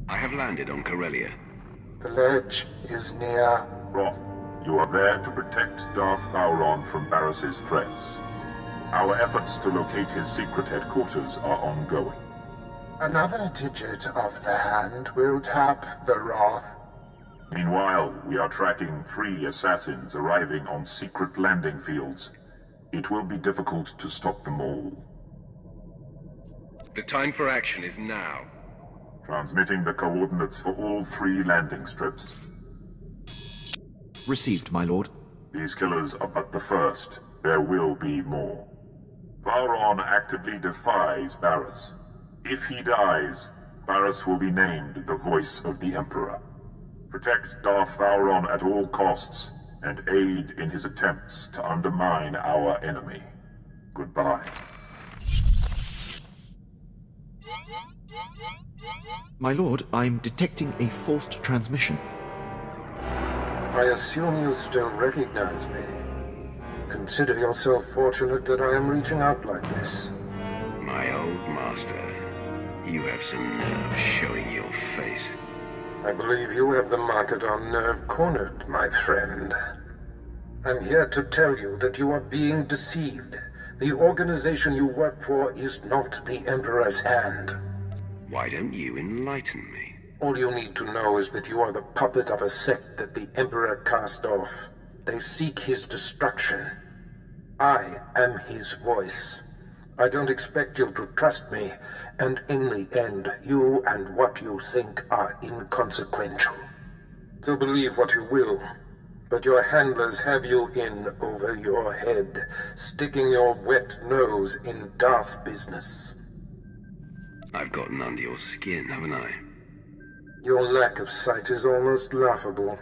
I have landed on Corellia. The ledge is near. Roth, you are there to protect Darth Vowron from Barris's threats. Our efforts to locate his secret headquarters are ongoing. Another digit of the hand will tap the Roth. Meanwhile, we are tracking 3 assassins arriving on secret landing fields. It will be difficult to stop them all. The time for action is now. Transmitting the coordinates for all 3 landing strips. Received, my lord. These killers are but the first. There will be more. Vowron actively defies Barris. If he dies, Barris will be named the Voice of the Emperor. Protect Darth Vowron at all costs, and aid in his attempts to undermine our enemy. Goodbye. My lord, I'm detecting a forced transmission. I assume you still recognize me. Consider yourself fortunate that I am reaching out like this. My old master, you have some nerve showing your face. I believe you have the market on nerve cornered, my friend. I'm here to tell you that you are being deceived. The organization you work for is not the Emperor's hand. Why don't you enlighten me? All you need to know is that you are the puppet of a sect that the Emperor cast off. They seek his destruction. I am his voice. I don't expect you to trust me, and in the end, you and what you think are inconsequential. So believe what you will, but your handlers have you in over your head, sticking your wet nose in Darth business. I've gotten under your skin, haven't I? Your lack of sight is almost laughable.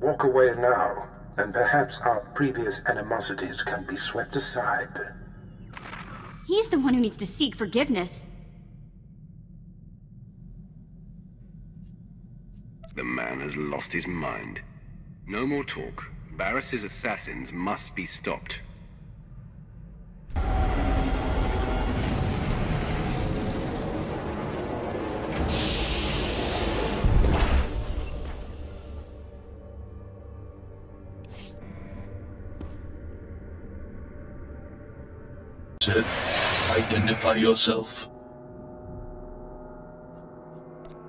Walk away now, and perhaps our previous animosities can be swept aside. He's the one who needs to seek forgiveness. The man has lost his mind. No more talk. Barris's assassins must be stopped. Sith, identify yourself.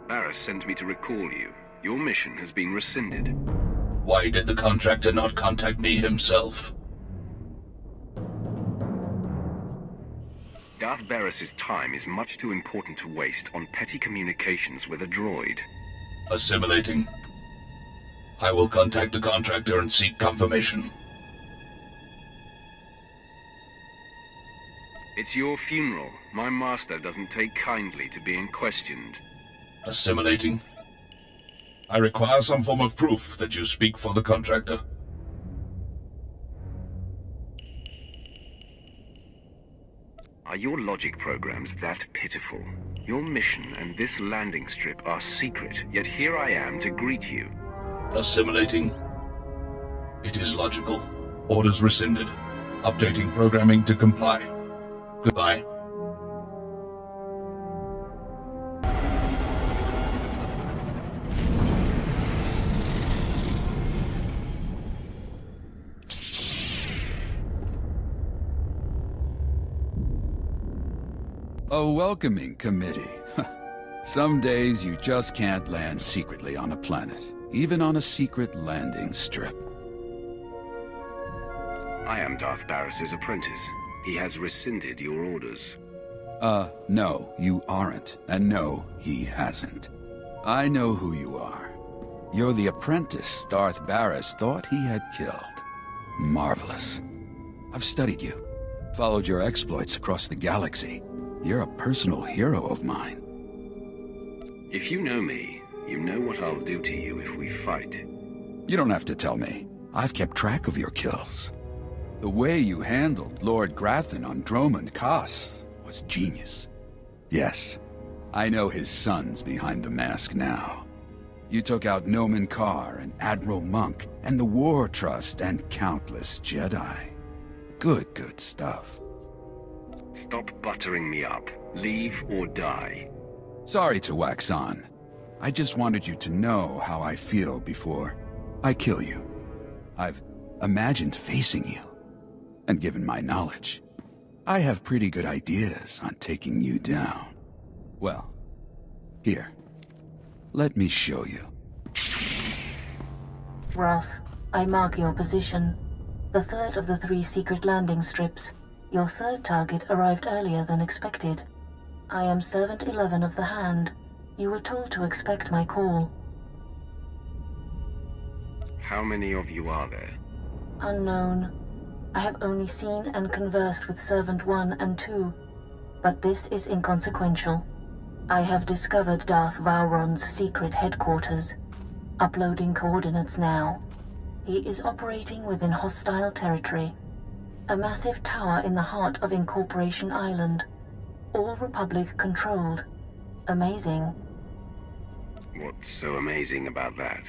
Barris sent me to recall you. Your mission has been rescinded. Why did the contractor not contact me himself? Darth Barris's time is much too important to waste on petty communications with a droid. Assimilating. I will contact the contractor and seek confirmation. It's your funeral. My master doesn't take kindly to being questioned. Assimilating. I require some form of proof that you speak for the contractor. Are your logic programs that pitiful? Your mission and this landing strip are secret, yet here I am to greet you. Assimilating. It is logical. Orders rescinded. Updating programming to comply. Goodbye. A welcoming committee. Some days you just can't land secretly on a planet, even on a secret landing strip. I am Darth Barris's apprentice. He has rescinded your orders. No, you aren't. And no, he hasn't. I know who you are. You're the apprentice Darth Barris thought he had killed. Marvelous. I've studied you, followed your exploits across the galaxy. You're a personal hero of mine. If you know me, you know what I'll do to you if we fight. You don't have to tell me. I've kept track of your kills. The way you handled Lord Grathan on Dromund Kaas was genius. Yes, I know his son's behind the mask now. You took out Nomen Karr and Admiral Monk and the War Trust and countless Jedi. Good stuff. Stop buttering me up. Leave or die. Sorry to wax on, I just wanted you to know how I feel before I kill you. I've imagined facing you, and given my knowledge, I have pretty good ideas on taking you down. Well, here, let me show you. Wrath, I mark your position. The third of the 3 secret landing strips. Your third target arrived earlier than expected. I am Servant 11 of the Hand. You were told to expect my call. How many of you are there? Unknown. I have only seen and conversed with Servant 1 and 2, but this is inconsequential. I have discovered Darth Vowron's secret headquarters. Uploading coordinates now. He is operating within hostile territory. A massive tower in the heart of Incorporation Island. All Republic controlled. Amazing. What's so amazing about that?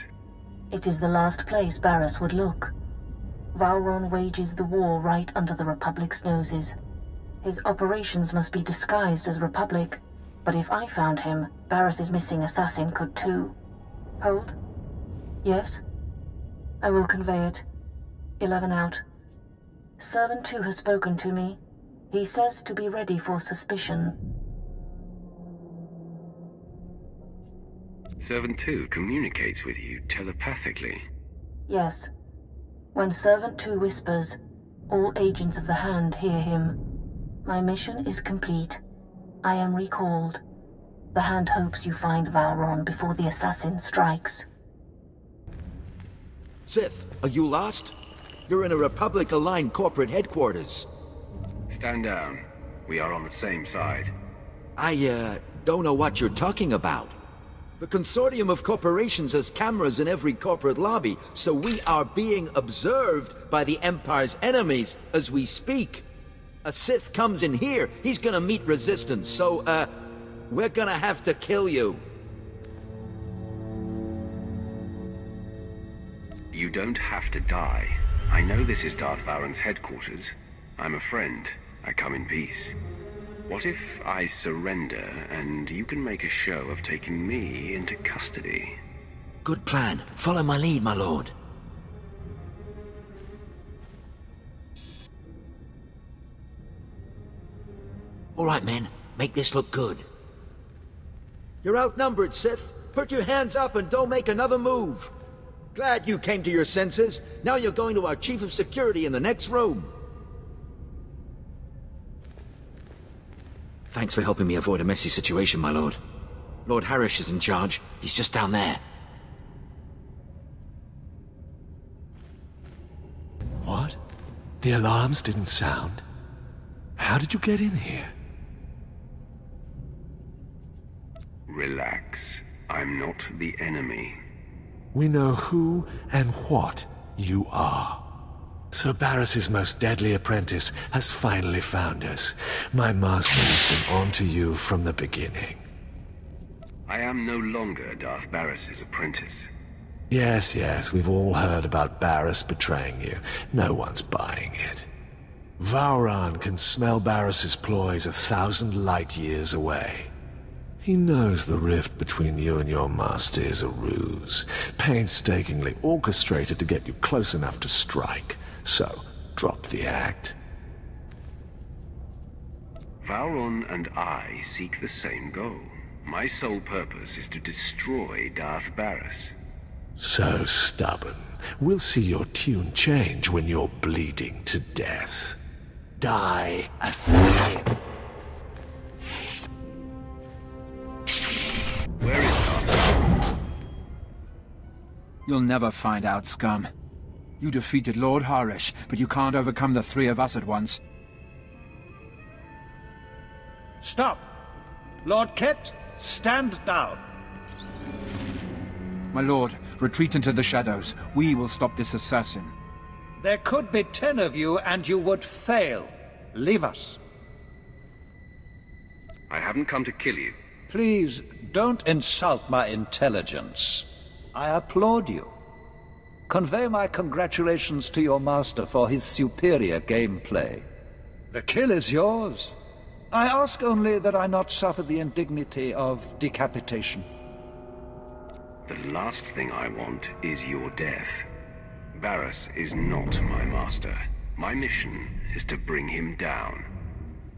It is the last place Barriss would look. Vowron wages the war right under the Republic's noses. His operations must be disguised as Republic, but if I found him, Barriss's missing assassin could too. Hold. Yes? I will convey it. 11 out. Servant 2 has spoken to me. He says to be ready for suspicion. Servant 2 communicates with you telepathically? Yes. When Servant 2 whispers, all agents of the Hand hear him. My mission is complete. I am recalled. The Hand hopes you find Vowron before the assassin strikes. Sith, are you lost? You're in a Republic-aligned corporate headquarters. Stand down. We are on the same side. I, don't know what you're talking about. The consortium of corporations has cameras in every corporate lobby, so we are being observed by the Empire's enemies as we speak. A Sith comes in here, he's gonna meet resistance, so, we're gonna have to kill you. You don't have to die. I know this is Darth Vowron's headquarters. I'm a friend. I come in peace. What if I surrender, and you can make a show of taking me into custody? Good plan. Follow my lead, my lord. All right, men. Make this look good. You're outnumbered, Sith. Put your hands up and don't make another move. Glad you came to your senses. Now you're going to our Chief of Security in the next room. Thanks for helping me avoid a messy situation, my lord. Lord Harris is in charge. He's just down there. What? The alarms didn't sound? How did you get in here? Relax. I'm not the enemy. We know who and what you are. Sir Barris's most deadly apprentice has finally found us. My master has been on to you from the beginning. I am no longer Darth Barris's apprentice. Yes, we've all heard about Barris betraying you. No one's buying it. Vowron can smell Barris's ploys 1,000 light years away. He knows the rift between you and your master is a ruse, painstakingly orchestrated to get you close enough to strike. So, drop the act. Vowron and I seek the same goal. My sole purpose is to destroy Darth Barris. So stubborn. We'll see your tune change when you're bleeding to death. Die, assassin. Where is Darth Vowron? You'll never find out, scum. You defeated Lord Harish, but you can't overcome the 3 of us at once. Stop! Lord Kett, stand down. My lord, retreat into the shadows. We will stop this assassin. There could be 10 of you, and you would fail. Leave us. I haven't come to kill you. Please, don't insult my intelligence. I applaud you. Convey my congratulations to your master for his superior gameplay. The kill is yours. I ask only that I not suffer the indignity of decapitation. The last thing I want is your death. Barris is not my master. My mission is to bring him down.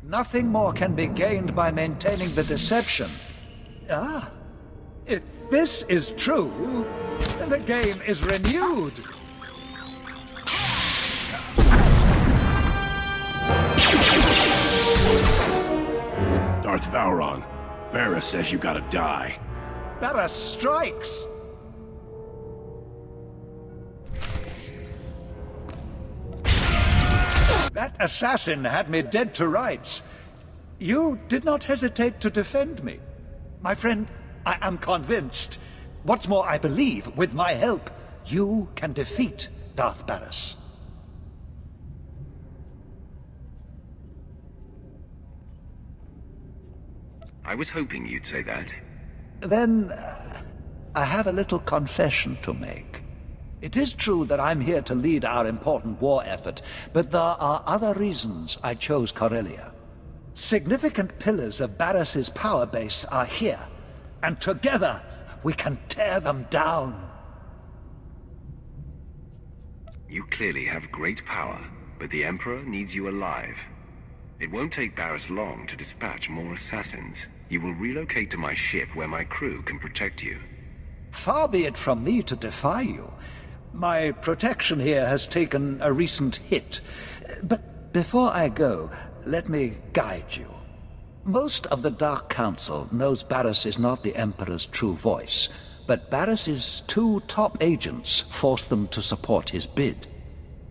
Nothing more can be gained by maintaining the deception. Ah, if this is true, the game is renewed. Darth Vowron, Barris says you gotta die. Barris strikes! That assassin had me dead to rights. You did not hesitate to defend me. My friend, I am convinced. What's more, I believe, with my help, you can defeat Darth Barris. I was hoping you'd say that. Then, I have a little confession to make. It is true that I'm here to lead our important war effort, but there are other reasons I chose Corellia. Significant pillars of Barris's power base are here, and together we can tear them down. You clearly have great power, but the Emperor needs you alive. It won't take Barris long to dispatch more assassins. You will relocate to my ship where my crew can protect you. Far be it from me to defy you. My protection here has taken a recent hit. But before I go, let me guide you. Most of the Dark Council knows Barris is not the Emperor's true voice, but Barris's two top agents forced them to support his bid.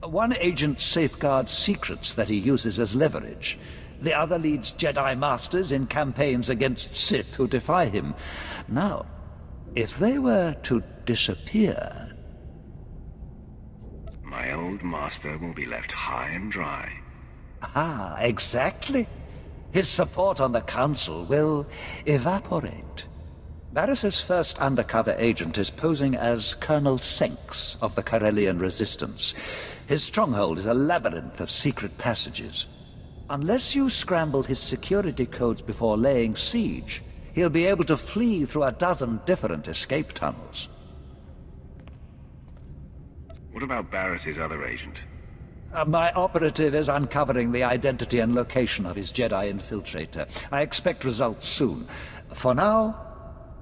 One agent safeguards secrets that he uses as leverage. The other leads Jedi Masters in campaigns against Sith who defy him. Now, if they were to disappear... My old master will be left high and dry. Ah, exactly. His support on the Council will evaporate. Barris's first undercover agent is posing as Colonel Senks of the Corellian Resistance. His stronghold is a labyrinth of secret passages. Unless you scramble his security codes before laying siege, he'll be able to flee through a dozen different escape tunnels. What about Barris's other agent? My operative is uncovering the identity and location of his Jedi infiltrator. I expect results soon. For now,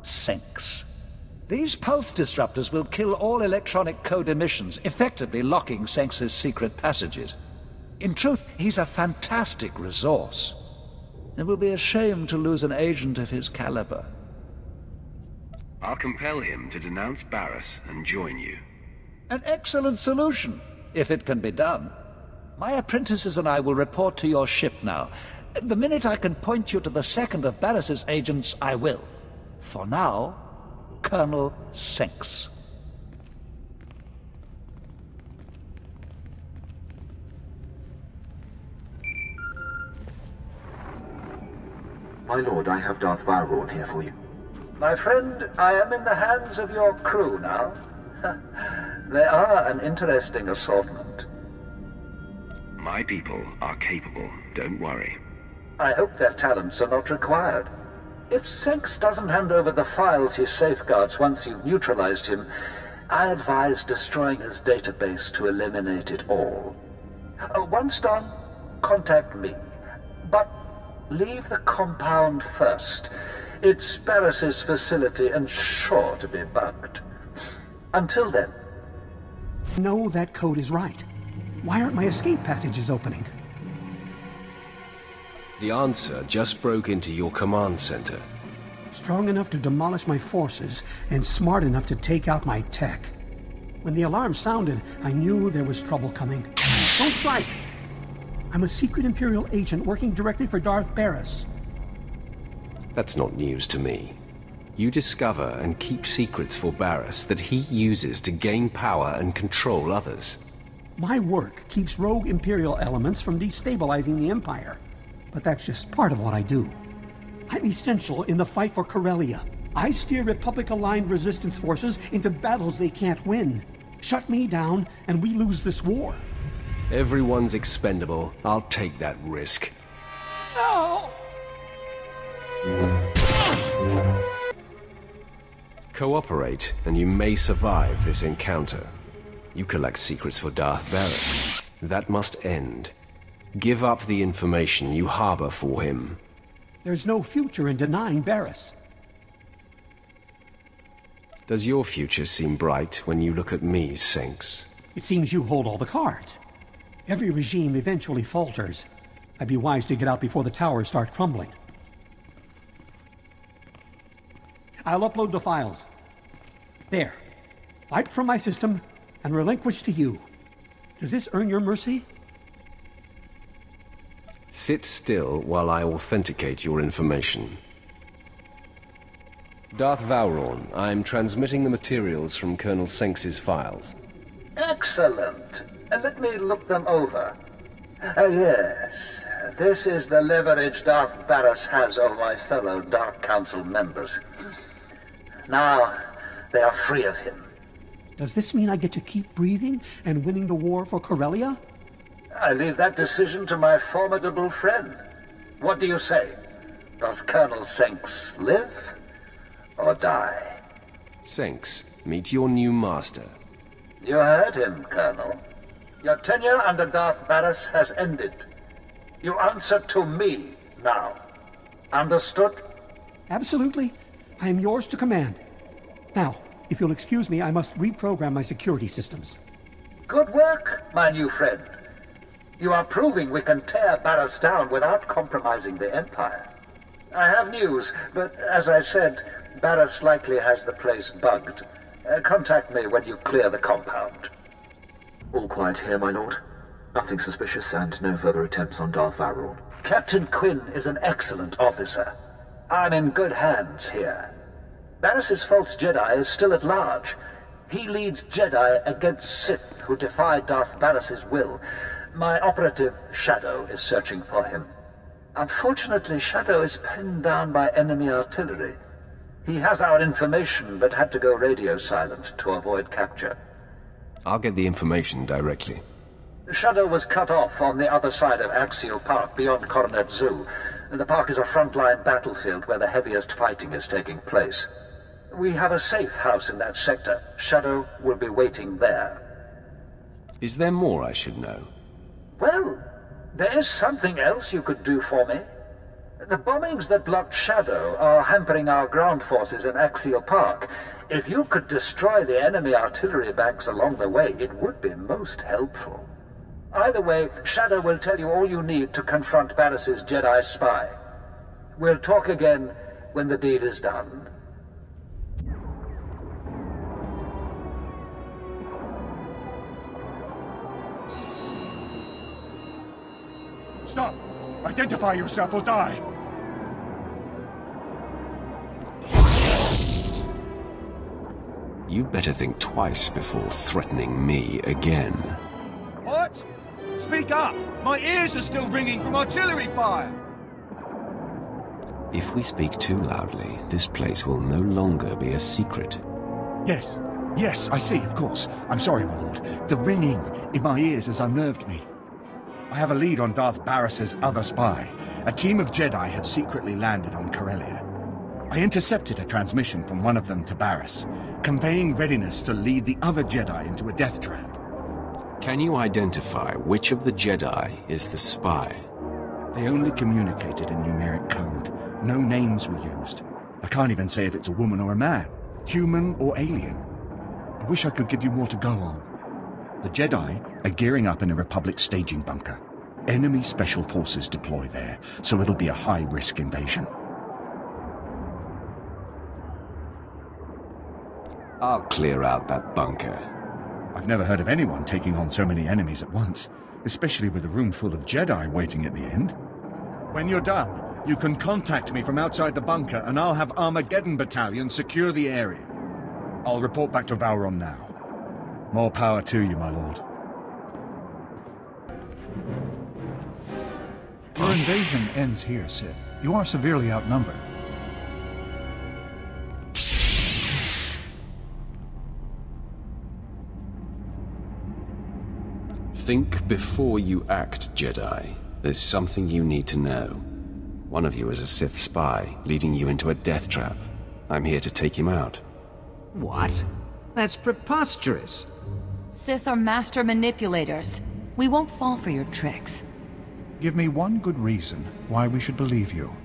Senks. These pulse disruptors will kill all electronic code emissions, effectively locking Senks's secret passages. In truth, he's a fantastic resource. It will be a shame to lose an agent of his caliber. I'll compel him to denounce Barris and join you. An excellent solution, if it can be done. My apprentices and I will report to your ship now. The minute I can point you to the second of Barris's agents, I will. For now, Colonel Senks. My lord, I have Darth Vowron here for you. My friend, I am in the hands of your crew now. They are an interesting assortment. My people are capable, don't worry. I hope their talents are not required. If Senks doesn't hand over the files he safeguards once you've neutralized him, I advise destroying his database to eliminate it all. Once done, contact me. But leave the compound first. It's Barris's facility and sure to be bugged. Until then. No, that code is right. Why aren't my escape passages opening? The answer just broke into your command center. Strong enough to demolish my forces and smart enough to take out my tech. When the alarm sounded, I knew there was trouble coming. Don't strike! I'm a secret Imperial agent working directly for Darth Barris. That's not news to me. You discover and keep secrets for Barris that he uses to gain power and control others. My work keeps rogue Imperial elements from destabilizing the Empire. But that's just part of what I do. I'm essential in the fight for Corellia. I steer Republic-aligned resistance forces into battles they can't win. Shut me down, and we lose this war. Everyone's expendable. I'll take that risk. No! Cooperate, and you may survive this encounter. You collect secrets for Darth Barris. That must end. Give up the information you harbor for him. There's no future in denying Barris. Does your future seem bright when you look at me, Sinks? It seems you hold all the cards. Every regime eventually falters. I'd be wise to get out before the towers start crumbling. I'll upload the files. There. Wiped from my system and relinquished to you. Does this earn your mercy? Sit still while I authenticate your information. Darth Vowrawn, I'm transmitting the materials from Colonel Senks's files. Excellent. Let me look them over. Yes. This is the leverage Darth Barris has over my fellow Dark Council members. Now, they are free of him. Does this mean I get to keep breathing and winning the war for Corellia? I leave that decision to my formidable friend. What do you say? Does Colonel Senks live or die? Senks, meet your new master. You heard him, Colonel. Your tenure under Darth Barris has ended. You answer to me now. Understood? Absolutely. I am yours to command. Now, if you'll excuse me, I must reprogram my security systems. Good work, my new friend. You are proving we can tear Barris down without compromising the Empire. I have news, but as I said, Barris likely has the place bugged. Contact me when you clear the compound. All quiet here, my lord. Nothing suspicious and no further attempts on Darth Vowrawn. Captain Quinn is an excellent officer. I'm in good hands here. Barris's false Jedi is still at large. He leads Jedi against Sith who defy Darth Barris's will. My operative, Shadow, is searching for him. Unfortunately, Shadow is pinned down by enemy artillery. He has our information, but had to go radio silent to avoid capture. I'll get the information directly. Shadow was cut off on the other side of Axial Park, beyond Coronet Zoo. The park is a frontline battlefield where the heaviest fighting is taking place. We have a safe house in that sector. Shadow will be waiting there. Is there more I should know? Well, there is something else you could do for me. The bombings that blocked Shadow are hampering our ground forces in Axial Park. If you could destroy the enemy artillery banks along the way, it would be most helpful. Either way, Shadow will tell you all you need to confront Barris's Jedi spy. We'll talk again when the deed is done. Stop! Identify yourself or die! You'd better think twice before threatening me again. What? Speak up! My ears are still ringing from artillery fire! If we speak too loudly, this place will no longer be a secret. Yes. Yes, I see, of course. I'm sorry, my lord. The ringing in my ears has unnerved me. I have a lead on Darth Barris's other spy. A team of Jedi had secretly landed on Corellia. I intercepted a transmission from one of them to Barris, conveying readiness to lead the other Jedi into a death trap. Can you identify which of the Jedi is the spy? They only communicated in numeric code. No names were used. I can't even say if it's a woman or a man, human or alien. I wish I could give you more to go on. The Jedi are gearing up in a Republic staging bunker. Enemy special forces deploy there, so it'll be a high-risk invasion. I'll clear out that bunker. I've never heard of anyone taking on so many enemies at once, especially with a room full of Jedi waiting at the end. When you're done, you can contact me from outside the bunker and I'll have Armageddon Battalion secure the area. I'll report back to Vowrawn now. More power to you, my lord. Your invasion ends here, Sith. You are severely outnumbered. Think before you act, Jedi. There's something you need to know. One of you is a Sith spy, leading you into a death trap. I'm here to take him out. What? That's preposterous. Sith are master manipulators. We won't fall for your tricks. Give me one good reason why we should believe you.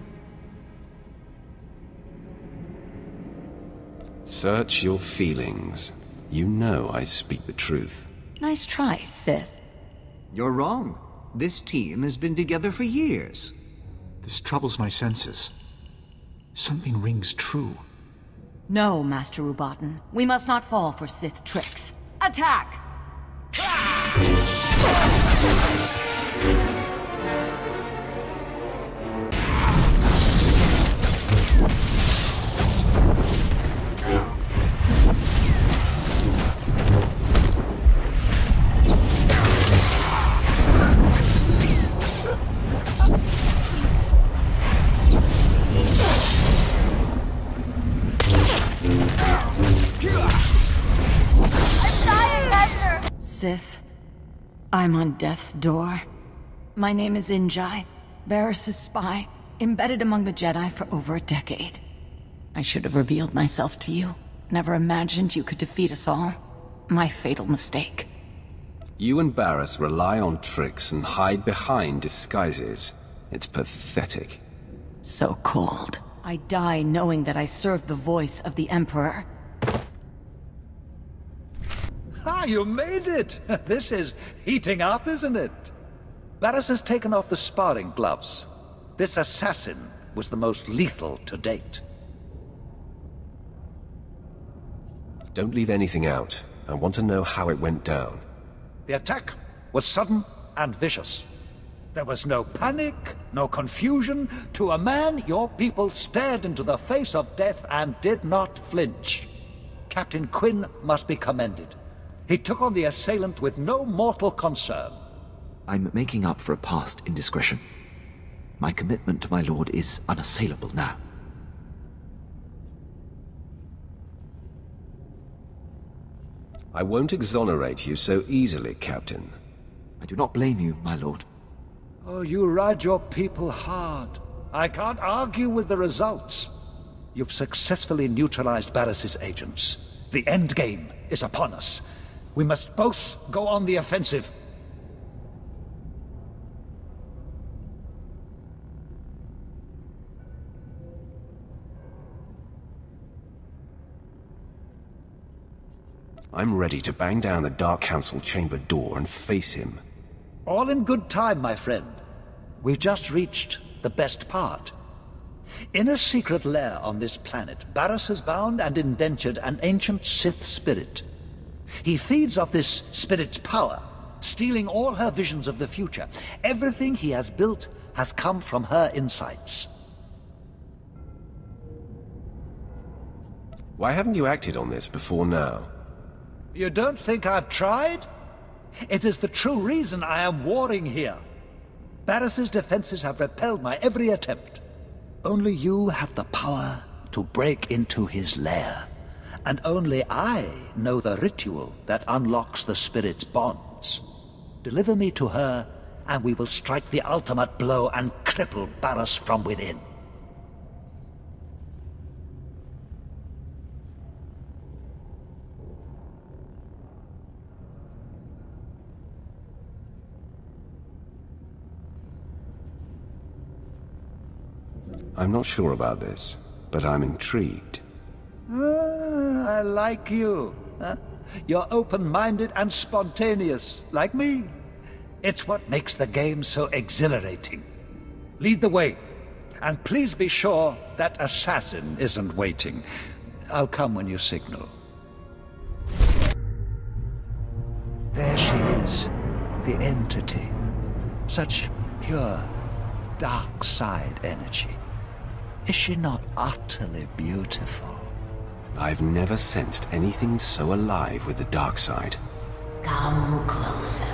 Search your feelings. You know I speak the truth. Nice try, Sith. You're wrong. This team has been together for years. This troubles my senses. Something rings true. No, Master Ubaten. We must not fall for Sith tricks. Attack! Sith, I'm on death's door. My name is Injai, Barris's spy, embedded among the Jedi for over a decade. I should have revealed myself to you. Never imagined you could defeat us all. My fatal mistake. You and Barris rely on tricks and hide behind disguises. It's pathetic. So cold. I die knowing that I served the voice of the Emperor. Ah, you made it! This is heating up, isn't it? Barris has taken off the sparring gloves. This assassin was the most lethal to date. Don't leave anything out. I want to know how it went down. The attack was sudden and vicious. There was no panic, no confusion. To a man, your people stared into the face of death and did not flinch. Captain Quinn must be commended. He took on the assailant with no mortal concern. I'm making up for a past indiscretion. My commitment to my lord is unassailable now. I won't exonerate you so easily, Captain. I do not blame you, my lord. Oh, you ride your people hard. I can't argue with the results. You've successfully neutralized Barris's agents. The end game is upon us. We must both go on the offensive. I'm ready to bang down the Dark Council chamber door and face him. All in good time, my friend. We've just reached the best part. In a secret lair on this planet, Barris has bound and indentured an ancient Sith spirit. He feeds off this spirit's power, stealing all her visions of the future. Everything he has built has come from her insights. Why haven't you acted on this before now? You don't think I've tried? It is the true reason I am warring here. Barris's defenses have repelled my every attempt. Only you have the power to break into his lair. And only I know the ritual that unlocks the spirit's bonds. Deliver me to her, and we will strike the ultimate blow and cripple Barris from within. I'm not sure about this, but I'm intrigued. I like you. You're open-minded and spontaneous, like me. It's what makes the game so exhilarating. Lead the way, and please be sure that assassin isn't waiting. I'll come when you signal. There she is, the entity. Such pure, dark side energy. Is she not utterly beautiful? I've never sensed anything so alive with the dark side. Come closer.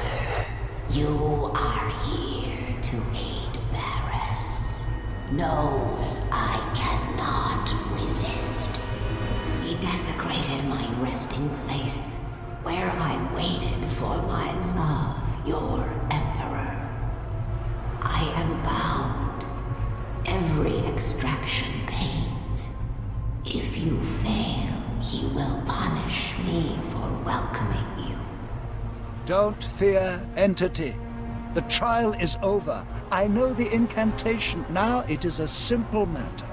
You are here to aid Barris. Knows I cannot resist. He desecrated my resting place, where I waited for my love, your Emperor. I am bound. Every extraction pains. If you fail, he will punish me for welcoming you. Don't fear, Entity. The trial is over. I know the incantation. Now it is a simple matter.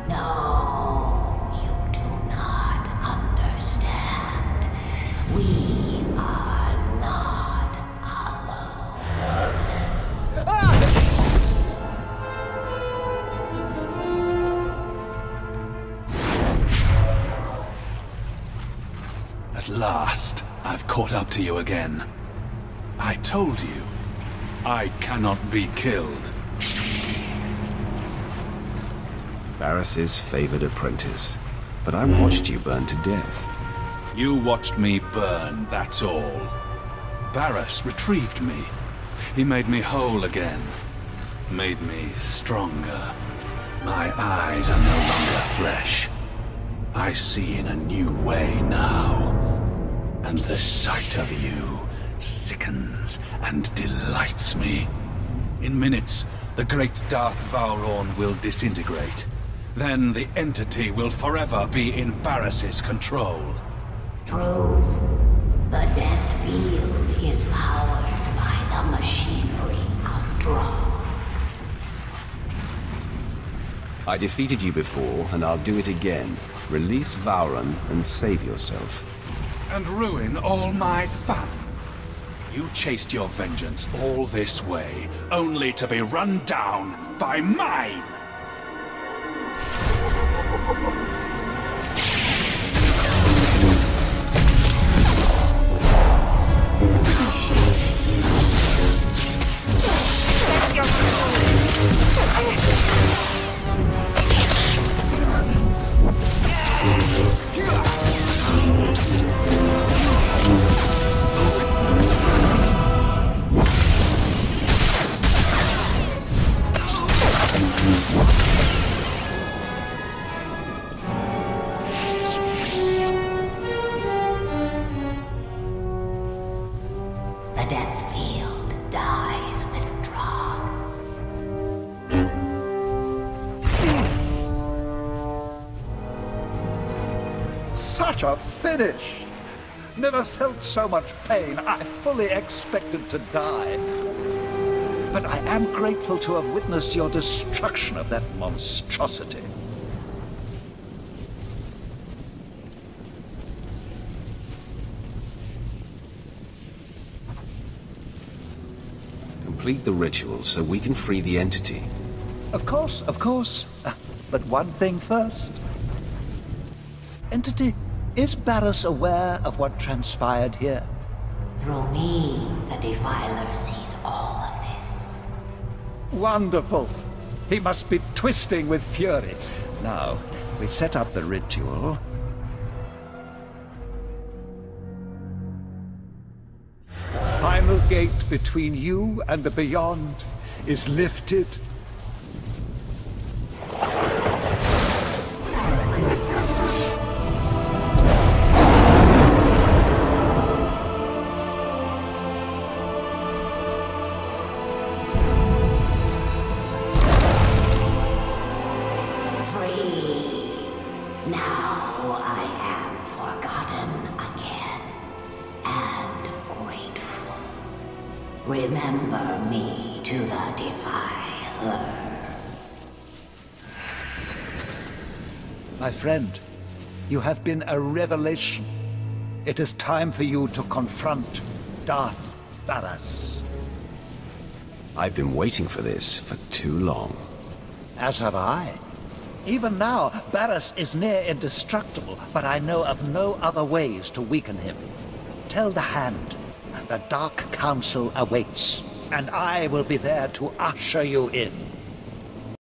No, you do not understand. We are not alone. At last, I've caught up to you again. I told you, I cannot be killed. Barris's favored apprentice. But I watched you burn to death. You watched me burn, that's all. Barris retrieved me. He made me whole again. Made me stronger. My eyes are no longer flesh. I see in a new way now. And the sight of you sickens and delights me. In minutes, the great Darth Vowrawn will disintegrate. Then the entity will forever be in Barris's control. Truth. The Death Field is powered by the machinery of drugs. I defeated you before, and I'll do it again. Release Vowrawn and save yourself. And ruin all my fun. You chased your vengeance all this way, only to be run down by mine! The Death Field dies with Drog. Such a finish! Never felt so much pain. I fully expected to die. But I am grateful to have witnessed your destruction of that monstrosity. Complete the ritual so we can free the entity. Of course, of course. But one thing first. Entity, is Barris aware of what transpired here? Through me, the Defiler sees all of this. Wonderful. He must be twisting with fury. Now, we set up the ritual. The final gate between you and the beyond is lifted. Now I am forgotten again, and grateful. Remember me to the Defiler. My friend, you have been a revelation. It is time for you to confront Darth Barris. I've been waiting for this for too long. As have I. Even now, Barris is near indestructible, but I know of no other ways to weaken him. Tell the Hand, the Dark Council awaits, and I will be there to usher you in.